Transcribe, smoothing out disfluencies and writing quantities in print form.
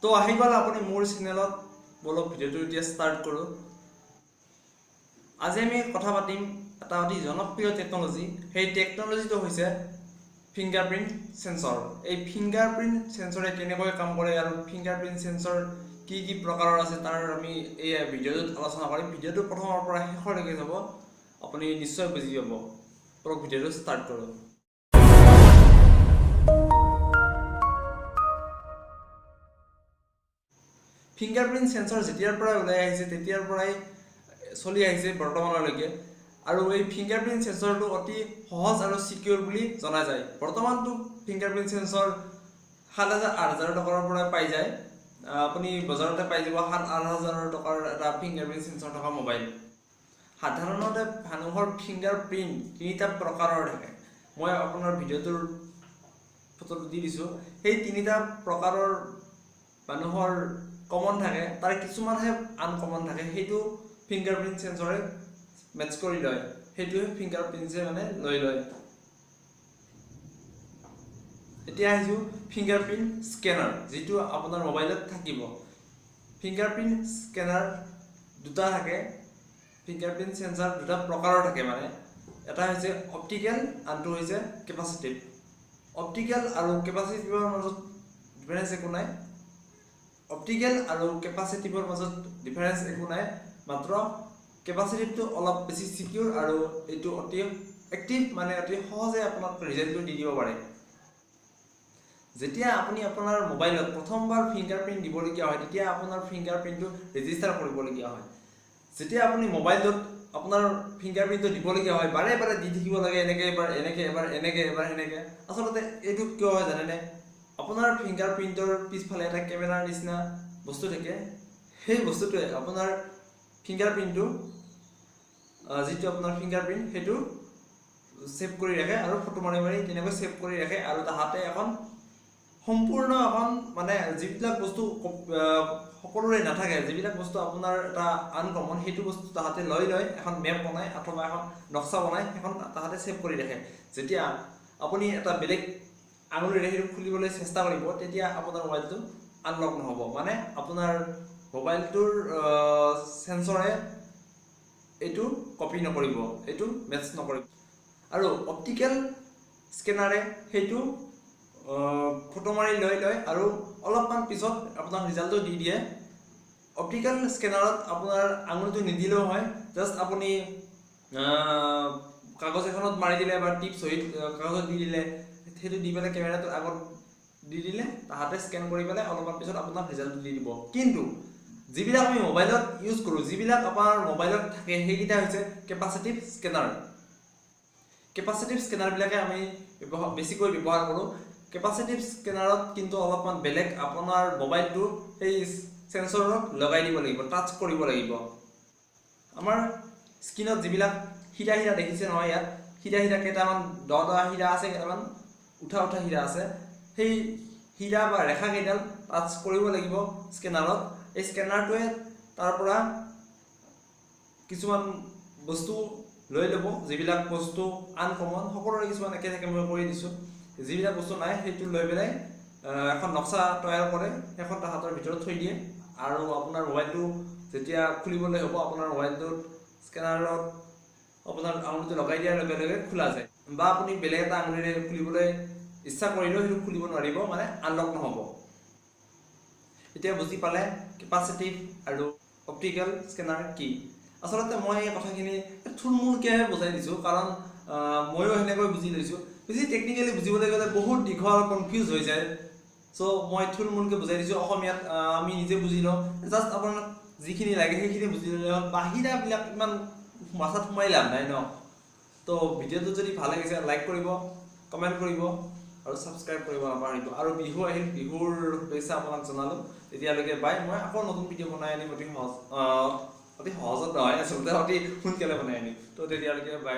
তো আহি গ'ল আপুনি মোৰ চেনেলত বলক ভিডিঅ'টো এতিয়া ষ্টাৰ্ট কৰোঁ আজি আমি কথা পাতিম এটা অতি জনপ্ৰিয় টেকন'লজি সেই টেকন'লজিটো হৈছে ফিংগাৰপ্ৰিণ্ট সেন্সৰ এই ফিংগাৰপ্ৰিণ্ট সেন্সৰে কেনেকৈ কাম কৰে আৰু ফিংগাৰপ্ৰিণ্ট সেন্সৰ কি কি প্ৰকাৰৰ আছে তাৰ আমি এই ভিডিঅ'টোত আলোচনা কৰিম ভিডিঅ'টো প্ৰথমৰ পৰা শেষলৈকে যাব আপুনি নিশ্চয় বুজি পাব বলক ভিডিঅ'টো ষ্টাৰ্ট কৰোঁ ফিংগাৰপ্ৰিণ্ট সেন্সৰ যেতিয়াৰ পৰা ওলাই আহিছে তেতিয়াৰ পৰাই চলি আহিছে বৰ্তমানলৈকে আৰু এই ফিংগাৰপ্ৰিণ্ট সেন্সৰটো অতি সহজ আৰু সিকিউৰ বুলি জনা যায় বৰ্তমানটো ফিংগাৰপ্ৰিণ্ট সেন্সৰ ৭,০০০-৮,০০০ টকাৰ পৰা পাই যায় আপুনি বজাৰতে পাই যাব ৭,০০০ টকাৰ এটা ফিংগাৰপ্ৰিণ্ট সেন্সৰ থকা মোবাইল সাধাৰণতে মানুহৰ ফিংগাৰপ্ৰিণ্ট তিনিটা প্ৰকাৰৰ থাকে মই আপোনাৰ ভিডিঅ'টোৰ ফটোটো দি দিছোঁ সেই তিনিটা প্ৰকাৰৰ মানুহৰ কমন থাকে তাৰ কিছুমানহে আনকমন থাকে সেইটো ফিংগাৰপ্ৰিণ্ট সেন্সৰে মেচ কৰি লয় সেইটোৱে ফিংগাৰপ্ৰিণ্টে মানে লৈ লয় এতিয়া আহিছোঁ ফিংগাৰপ্ৰিণ্ট স্কেনাৰ যিটো আপোনাৰ মোবাইলত থাকিব ফিংগাৰপ্ৰিণ্ট স্কেনাৰ দুটা থাকে ফিংগাৰপ্ৰিণ্ট সেন্সৰ দুটা প্ৰকাৰৰ থাকে মানে এটা হৈছে অপটিকেল আনটো হৈছে কেপাচিটিভ অপটিকেল আৰু কেপাচিটিভৰ মাজত ডিফাৰেন্স একো নাই অপটিকেল আৰু কেপাচিটিভৰ মাজত ডিফাৰেন্স একো নাই মাত্ৰ কেপাচিটিভটো অলপ বেছি সিকিউৰ আৰু এইটো অতি এক্টিভ মানে অতি সহজে আপোনাক ৰিজাল্টটো দি দিব পাৰে যেতিয়া আপুনি আপোনাৰ মোবাইলত প্ৰথমবাৰ ফিংগাৰপ্ৰিণ্ট দিবলগীয়া হয় তেতিয়া আপোনাৰ ফিংগাৰপ্ৰিণ্টটো ৰেজিষ্টাৰ কৰিবলগীয়া হয় যেতিয়া আপুনি মোবাইলত আপোনাৰ ফিংগাৰপ্ৰিণ্টটো দিবলগীয়া হয় বাৰে বাৰে দি থাকিব লাগে এনেকৈ এবাৰ এনেকৈ এবাৰ এনেকৈ এবাৰ এনেকৈ আচলতে এইটো কিয় হয় জানেনে আপোনাৰ ফিংগাৰপ্ৰিণ্টৰ পিছফালে এটা কেমেৰাৰ নিচিনা বস্তু থাকে সেই বস্তুটোৱে আপোনাৰ ফিংগাৰপ্ৰিণ্টটো যিটো আপোনাৰ ফিংগাৰপ্ৰিণ্ট সেইটো সেভ কৰি ৰাখে আৰু ফটো মাৰি মাৰি তেনেকৈ সেভ কৰি ৰাখে আৰু তাহাঁতে এখন সম্পূৰ্ণ এখন মানে যিবিলাক বস্তু সকলোৰে নাথাকে যিবিলাক বস্তু আপোনাৰ এটা আনকমন সেইটো বস্তু তাহাঁতে লৈ এখন মেপ বনায় অথবা এখন নক্সা বনায় সেইখন তাহাঁতে সেভ কৰি ৰাখে যেতিয়া আপুনি এটা বেলেগ আঙুলিৰে সেইটো খুলিবলৈ চেষ্টা কৰিব তেতিয়া আপোনাৰ মোবাইলটো আনলক নহ'ব মানে আপোনাৰ মোবাইলটোৰ সেন্সৰে এইটো কপি নকৰিব এইটো মেচ নকৰিব আৰু অপটিকেল স্কেনাৰে সেইটো ফটো মাৰি লৈ আৰু অলপমান পিছত আপোনাক ৰিজাল্টটো দি দিয়ে অপটিকেল স্কেনাৰত আপোনাৰ আঙুলিটো নিদিলেও হয় জাষ্ট আপুনি কাগজ এখনত মাৰি দিলে বা টিপ সহিত কাগজত দি দিলে সেইটো দি পেলাই কেমেৰাটোৰ আগত দি দিলে তাহাঁতে স্কেন কৰি পেলাই অলপমান পিছত আপোনাক ৰিজাল্টটো দি দিব কিন্তু যিবিলাক আমি মোবাইলত ইউজ কৰোঁ যিবিলাক আপোনাৰ মোবাইলত থাকে সেইকেইটা হৈছে কেপাচিটিভ স্কেনাৰ কেপাচিটিভ স্কেনাৰবিলাকে আমি বেছিকৈ ব্যৱহাৰ কৰোঁ কেপাচিটিভ স্কেনাৰত কিন্তু অলপমান বেলেগ আপোনাৰ মোবাইলটো সেই সেন্সৰক লগাই দিব লাগিব টাচ কৰিব লাগিব আমাৰ স্ক্ৰীনত যিবিলাক হিৰা হিৰা দেখিছে নহয় ইয়াত হিৰা হিৰা কেইটামান দহ হিৰা আছে কেইটামান উঠা হিৰা আছে সেই হিৰা বা ৰেখা কেইডাল টাচ কৰিব লাগিব স্কেনাৰত এই স্কেনাৰটোৱে তাৰ পৰা কিছুমান বস্তু লৈ ল'ব যিবিলাক বস্তু আনকমন সকলোৰে কিছুমান একে থাকে মই কৰি দিছোঁ যিবিলাক বস্তু নাই সেইটো লৈ পেলাই এখন নক্সা তৈয়াৰ কৰে সেইখন তাহাঁতৰ ভিতৰত থৈ দিয়ে আৰু আপোনাৰ মোবাইলটো যেতিয়া খুলিবলৈ হ'ব আপোনাৰ মোবাইলটোত স্কেনাৰত আপোনাৰ আঙুলিটো লগাই দিয়াৰ লগে লগে খোলা যায় বা আপুনি বেলেগ এটা আঙুলিৰে খুলিবলৈ ইচ্ছা কৰিলেও সেইটো খুলিব নোৱাৰিব মানে আনলক নহ'ব এতিয়া বুজি পালে কেপাচিটিভ আৰু অপটিকেল স্কেনাৰ কি আচলতে মই এই কথাখিনি থুলমূলকৈহে বুজাই দিছোঁ কাৰণ ময়ো সেনেকৈ বুজি লৈছোঁ বেছি টেকনিকেলি বুজিবলৈ গ'লে বহুত দীঘল কনফিউজ হৈ যায় চ' মই থুলমূলকৈ বুজাই দিছোঁ অসমীয়াত আমি নিজে বুজি লওঁ জাষ্ট আপোনাক যিখিনি লাগে সেইখিনি বুজি ল'লে হ'ল বাহিৰাবিলাক ইমান মাথাত সোমাই লাভ নাই ন তো ভিডিঅ'টো যদি ভাল লাগিছে লাইক কৰিব কমেণ্ট কৰিব আৰু ছাবস্ক্ৰাইব কৰিব নাপাহৰিব আৰু বিহু আহিল বিহুৰ শুভেচ্ছা আপোনাক জনালোঁ তেতিয়ালৈকে বাই মই আকৌ নতুন ভিডিঅ' বনাই আনিম অতি সহজত নহয় আচলতে অতি সোনকালে বনাই আনিম তো তেতিয়ালৈকে বাই